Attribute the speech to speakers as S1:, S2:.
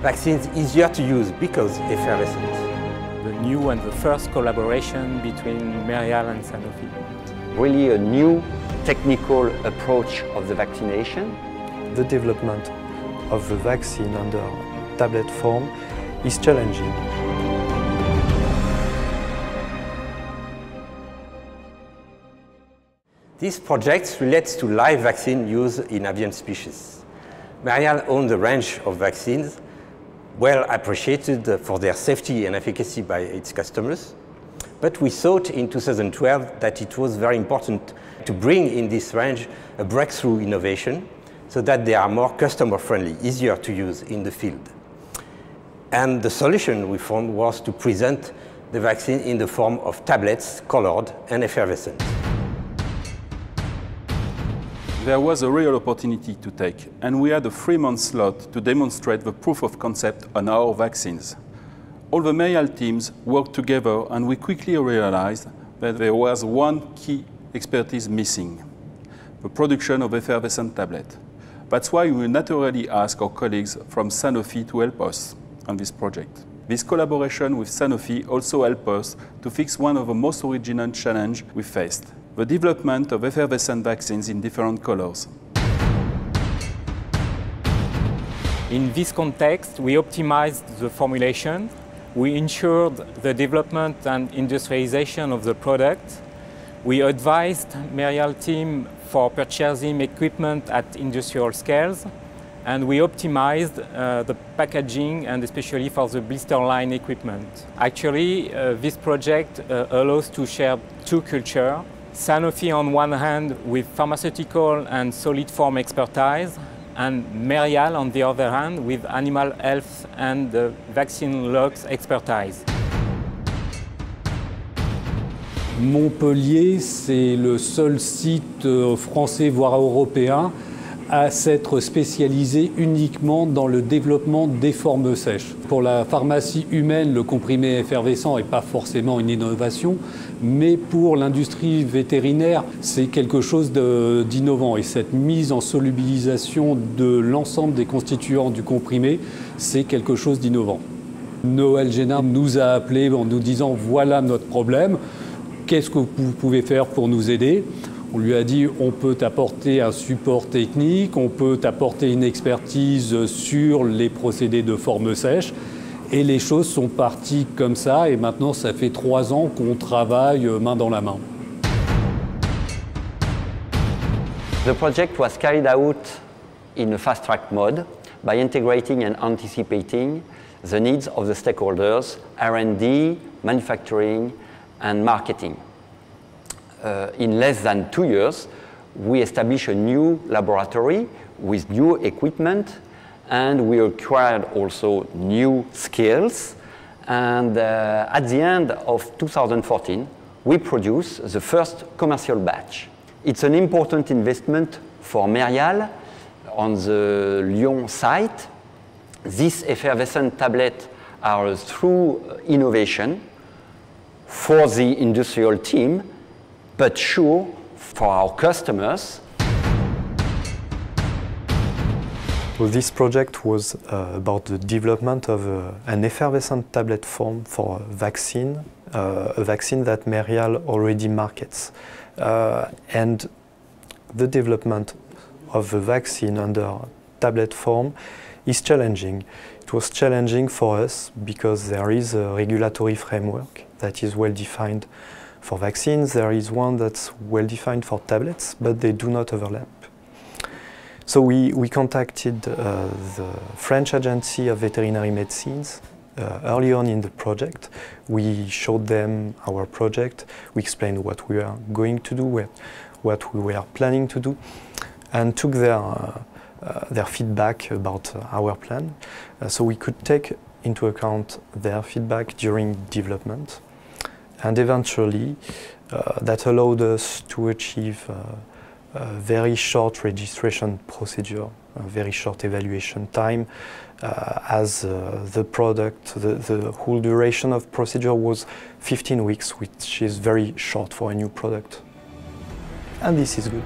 S1: Vaccines easier to use because effervescent.
S2: The new and the first collaboration between Merial and Sanofi.
S3: Really a new technical approach of the vaccination.
S4: The development of the vaccine under tablet form is challenging.
S1: These projects relate to live vaccine used in avian species. Merial owns a range of vaccines well appreciated for their safety and efficacy by its customers. But we thought in 2012 that it was very important to bring in this range a breakthrough innovation so that they are more customer-friendly, easier to use in the field. And the solution we found was to present the vaccine in the form of tablets, colored and effervescent.
S5: There was a real opportunity to take, and we had a 3-month slot to demonstrate the proof of concept on our vaccines. All the Merial teams worked together, and we quickly realized that there was one key expertise missing: the production of effervescent tablet. That's why we naturally asked our colleagues from Sanofi to help us on this project. This collaboration with Sanofi also helped us to fix one of the most original challenges we faced: the development of effervescent vaccines in different colors.
S2: In this context, we optimized the formulation, we ensured the development and industrialization of the product, we advised Merial team for purchasing equipment at industrial scales, and we optimized the packaging and especially for the blister line equipment. Actually, this project allows to share two cultures. Sanofi on one hand with pharmaceutical and solid form expertise, and Merial on the other hand with animal health and vaccine logs expertise.
S6: Montpellier, c'est le seul site français voire européen à s'être spécialisé uniquement dans le développement des formes sèches. Pour la pharmacie humaine, le comprimé effervescent n'est pas forcément une innovation, mais pour l'industrie vétérinaire, c'est quelque chose d'innovant. Et cette mise en solubilisation de l'ensemble des constituants du comprimé, c'est quelque chose d'innovant. Noël Génard nous a appelés en nous disant « voilà notre problème, qu'est-ce que vous pouvez faire pour nous aider ?» On lui a dit on peut apporter un support technique, on peut apporter une expertise sur les procédés de forme sèche. Et les choses sont parties comme ça et maintenant ça fait 3 ans qu'on travaille main dans la main.
S3: The project was carried out in a fast-track mode by integrating and anticipating the needs of the stakeholders, R&D, manufacturing and marketing. In less than 2 years, we established a new laboratory with new equipment, and we acquired also new skills. And at the end of 2014, we produced the first commercial batch. It's an important investment for Merial on the Lyon site. These effervescent tablets are a true innovation for the industrial team, but sure for our customers.
S4: Well, this project was about the development of an effervescent tablet form for a vaccine that Merial already markets. And the development of the vaccine under tablet form is challenging. It was challenging for us because there is a regulatory framework that is well defined for vaccines. There is one that's well defined for tablets, but they do not overlap. So we contacted the French Agency of Veterinary Medicines early on in the project. We showed them our project, we explained what we were going to do, what we were planning to do, and took their feedback about our plan. So we could take into account their feedback during development. And eventually, that allowed us to achieve a very short registration procedure, a very short evaluation time, as the product, the whole duration of procedure was 15 weeks, which is very short for a new product. And this is good.